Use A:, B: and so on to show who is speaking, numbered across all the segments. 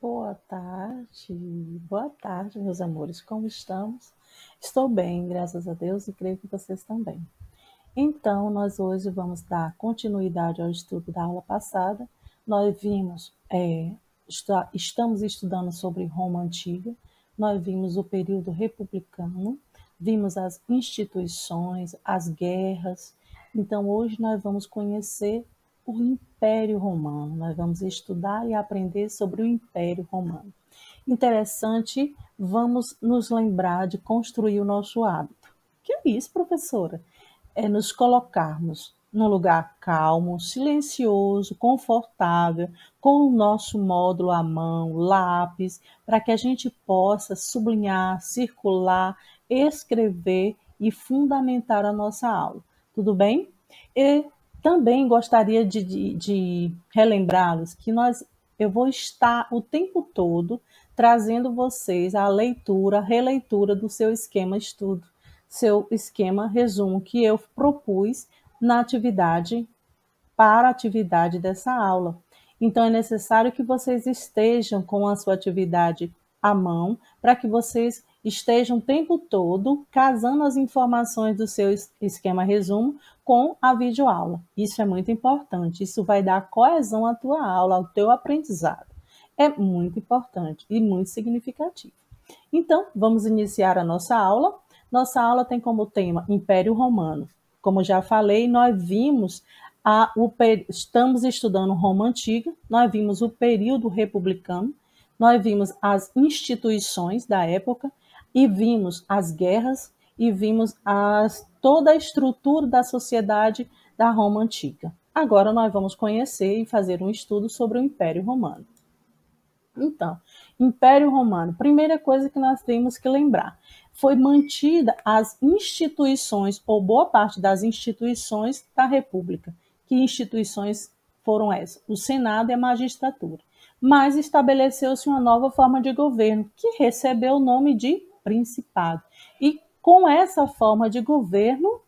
A: Boa tarde, meus amores, como estamos? Estou bem, graças a Deus, e creio que vocês também. Então, nós hoje vamos dar continuidade ao estudo da aula passada. Nós estamos estudando sobre Roma Antiga, nós vimos o período republicano, vimos as instituições, as guerras. Então, hoje nós vamos conhecer o Império Romano, nós vamos estudar e aprender sobre o Império Romano. Interessante, vamos nos lembrar de construir o nosso hábito. Que é isso, professora? É nos colocarmos num lugar calmo, silencioso, confortável, com o nosso módulo à mão, lápis, para que a gente possa sublinhar, circular, escrever e fundamentar a nossa aula. Tudo bem? E também gostaria de relembrá-los que eu vou estar o tempo todo trazendo vocês a leitura, a releitura do seu esquema estudo, seu esquema resumo que eu propus na atividade, para a atividade dessa aula. Então, é necessário que vocês estejam com a sua atividade à mão, para que vocês estejam o tempo todo casando as informações do seu esquema resumo com a videoaula. Isso é muito importante, isso vai dar coesão à tua aula, ao teu aprendizado. É muito importante e muito significativo. Então, vamos iniciar a nossa aula. Nossa aula tem como tema Império Romano. Como já falei, nós vimos estamos estudando Roma Antiga, nós vimos o período republicano, nós vimos as instituições da época e vimos as guerras e vimos toda a estrutura da sociedade da Roma Antiga. Agora nós vamos conhecer e fazer um estudo sobre o Império Romano. Então, Império Romano, primeira coisa que nós temos que lembrar, foi mantida as instituições, ou boa parte das instituições da República. Que instituições foram essas? O Senado e a magistratura. Mas estabeleceu-se uma nova forma de governo, que recebeu o nome de Principado. E com essa forma de governo,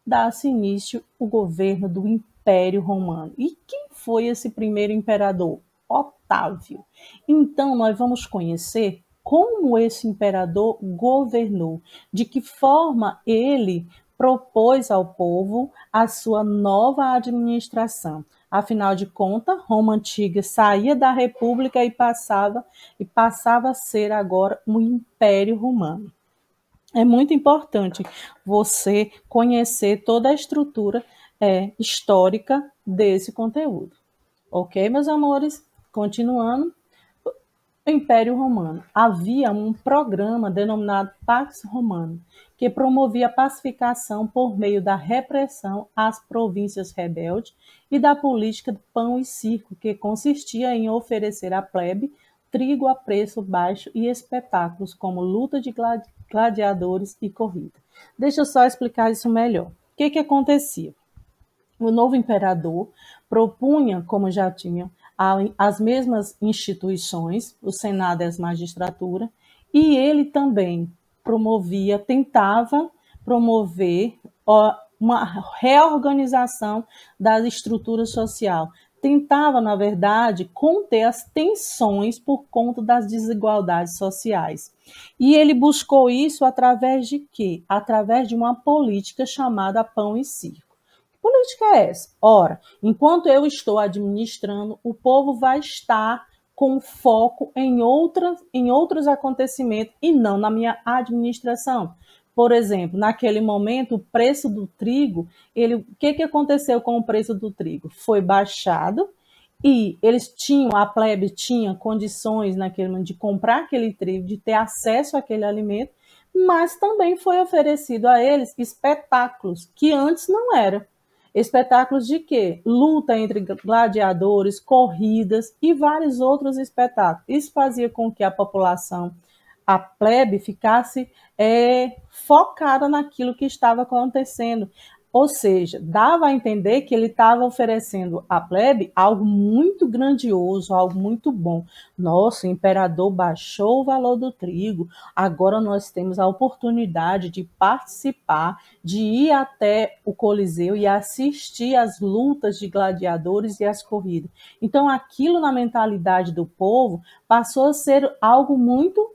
A: dá-se início o governo do Império Romano. E quem foi esse primeiro imperador? Otávio. Então, nós vamos conhecer como esse imperador governou, de que forma ele propôs ao povo a sua nova administração. Afinal de contas, Roma Antiga saía da República e passava a ser agora um Império Romano. É muito importante você conhecer toda a estrutura histórica desse conteúdo. Ok, meus amores? Continuando, o Império Romano. Havia um programa denominado Pax Romana, que promovia a pacificação por meio da repressão às províncias rebeldes e da política de pão e circo, que consistia em oferecer à plebe trigo a preço baixo e espetáculos como luta de gladiadores e corrida. Deixa eu só explicar isso melhor. O que acontecia? O novo imperador propunha, como já tinham, as mesmas instituições, o Senado e as magistraturas, e ele também tentava promover uma reorganização da estrutura social. Tentava, na verdade, conter as tensões por conta das desigualdades sociais. E ele buscou isso através de quê? Através de uma política chamada pão e circo. Política é essa? Ora, enquanto eu estou administrando, o povo vai estar com foco em outros acontecimentos e não na minha administração. Por exemplo, naquele momento, o preço do trigo, o que aconteceu com o preço do trigo? Foi baixado e a plebe tinha condições naquele momento de comprar aquele trigo, de ter acesso àquele alimento, mas também foi oferecido a eles espetáculos que antes não eram. Espetáculos de quê? Luta entre gladiadores, corridas e vários outros espetáculos. Isso fazia com que a população, a plebe, ficasse focada naquilo que estava acontecendo. Ou seja, dava a entender que ele estava oferecendo à plebe algo muito grandioso, algo muito bom. Nossa, o imperador baixou o valor do trigo, agora nós temos a oportunidade de participar, de ir até o Coliseu e assistir às lutas de gladiadores e às corridas. Então, aquilo na mentalidade do povo passou a ser algo muito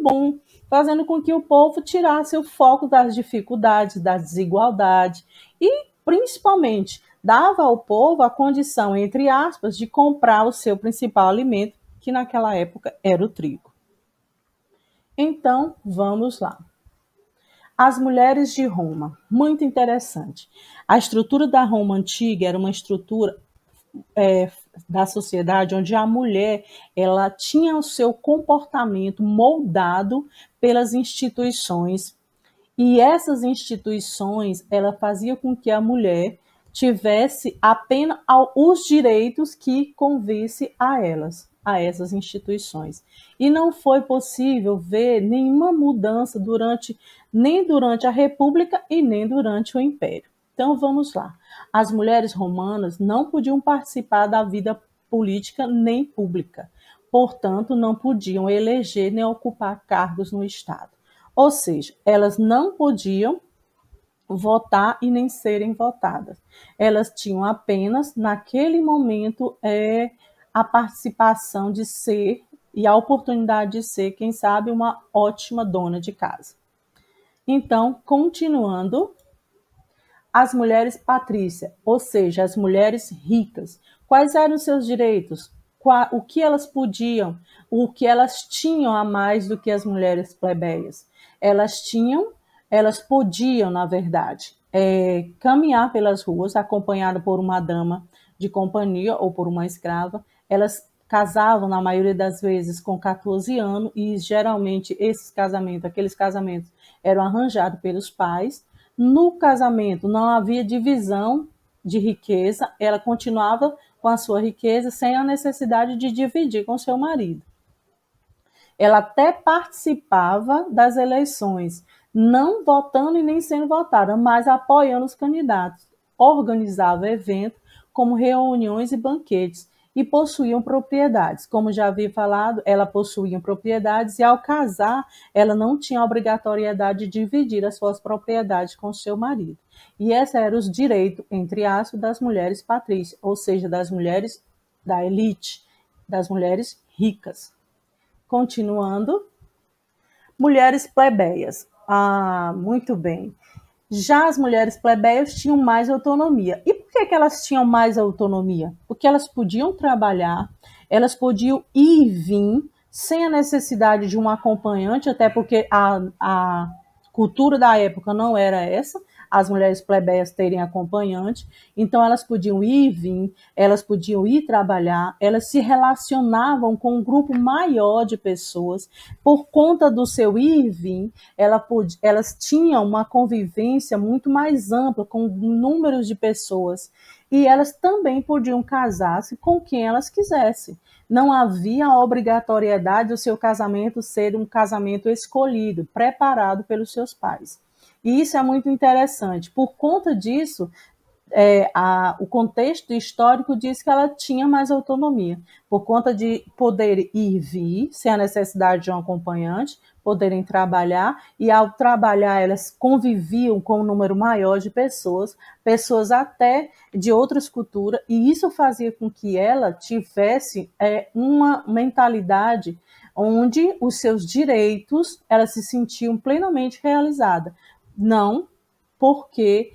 A: bom, fazendo com que o povo tirasse o foco das dificuldades, da desigualdade e, principalmente, dava ao povo a condição, entre aspas, de comprar o seu principal alimento, que naquela época era o trigo. Então, vamos lá. As mulheres de Roma, muito interessante. A estrutura da Roma antiga era uma estrutura da sociedade onde a mulher ela tinha o seu comportamento moldado pelas instituições, e essas instituições ela fazia com que a mulher tivesse apenas os direitos que convisse a elas, a essas instituições. E não foi possível ver nenhuma mudança nem durante a República e nem durante o Império. Então vamos lá. As mulheres romanas não podiam participar da vida política nem pública. Portanto, não podiam eleger nem ocupar cargos no Estado. Ou seja, elas não podiam votar e nem serem votadas. Elas tinham apenas, naquele momento, a participação de ser e a oportunidade de ser, quem sabe, uma ótima dona de casa. Então, continuando, as mulheres patrícias, ou seja, as mulheres ricas. Quais eram os seus direitos? O que elas podiam, o que elas tinham a mais do que as mulheres plebeias? Elas podiam, na verdade, caminhar pelas ruas, acompanhada por uma dama de companhia ou por uma escrava. Elas casavam, na maioria das vezes, com 14 anos, e geralmente aqueles casamentos, eram arranjados pelos pais. No casamento não havia divisão de riqueza, ela continuava com a sua riqueza sem a necessidade de dividir com seu marido. Ela até participava das eleições, não votando e nem sendo votada, mas apoiando os candidatos. Organizava eventos como reuniões e banquetes e possuíam propriedades. Como já havia falado, ela possuía propriedades e, ao casar, ela não tinha obrigatoriedade de dividir as suas propriedades com seu marido. E esses eram os direitos, entre aspas, das mulheres patrícias, ou seja, das mulheres da elite, das mulheres ricas. Continuando, mulheres plebeias. Muito bem. Já as mulheres plebeias tinham mais autonomia. E por que elas tinham mais autonomia? Porque elas podiam trabalhar, elas podiam ir e vir sem a necessidade de um acompanhante, até porque a cultura da época não era essa, as mulheres plebeias terem acompanhante. Então elas podiam ir e vir, elas podiam ir trabalhar, elas se relacionavam com um grupo maior de pessoas. Por conta do seu ir e vir, elas tinham uma convivência muito mais ampla com números de pessoas. E elas também podiam casar-se com quem elas quisessem. Não havia a obrigatoriedade do seu casamento ser um casamento escolhido, preparado pelos seus pais. E isso é muito interessante. Por conta disso, o contexto histórico diz que ela tinha mais autonomia, por conta de poder ir e vir, sem a necessidade de um acompanhante, poderem trabalhar, e ao trabalhar elas conviviam com um número maior de pessoas até de outras culturas, e isso fazia com que ela tivesse uma mentalidade onde os seus direitos, ela se sentiam plenamente realizada. Não, porque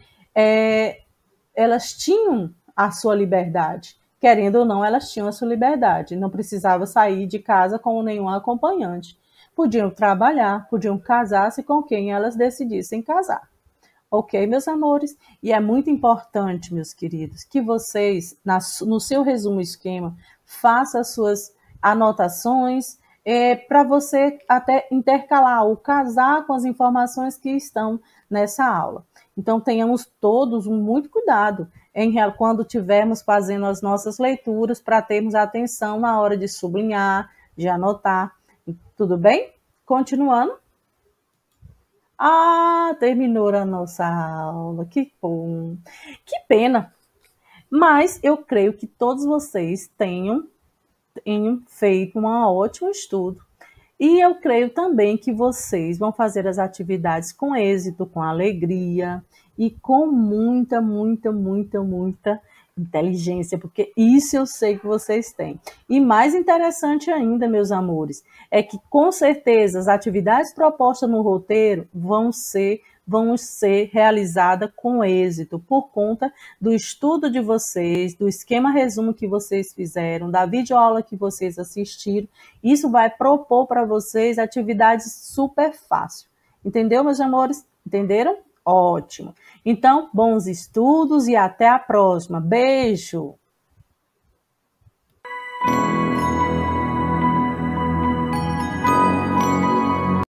A: elas tinham a sua liberdade. Querendo ou não, elas tinham a sua liberdade. Não precisava sair de casa com nenhum acompanhante. Podiam trabalhar, podiam casar-se com quem elas decidissem casar. Ok, meus amores? E é muito importante, meus queridos, que vocês, no seu resumo esquema, façam as suas anotações, para você até intercalar ou casar com as informações que estão nessa aula. Então, tenhamos todos muito cuidado quando estivermos fazendo as nossas leituras, para termos atenção na hora de sublinhar, de anotar. Tudo bem? Continuando. Ah, terminou a nossa aula, que bom. Que pena, mas eu creio que todos vocês tenham feito um ótimo estudo. E eu creio também que vocês vão fazer as atividades com êxito, com alegria e com muita, muita, muita, muita inteligência, porque isso eu sei que vocês têm. E mais interessante ainda, meus amores, é que com certeza as atividades propostas no roteiro vão ser realizadas com êxito, por conta do estudo de vocês, do esquema resumo que vocês fizeram, da videoaula que vocês assistiram. Isso vai propor para vocês atividades super fáceis. Entendeu, meus amores? Entenderam? Ótimo. Então, bons estudos e até a próxima. Beijo!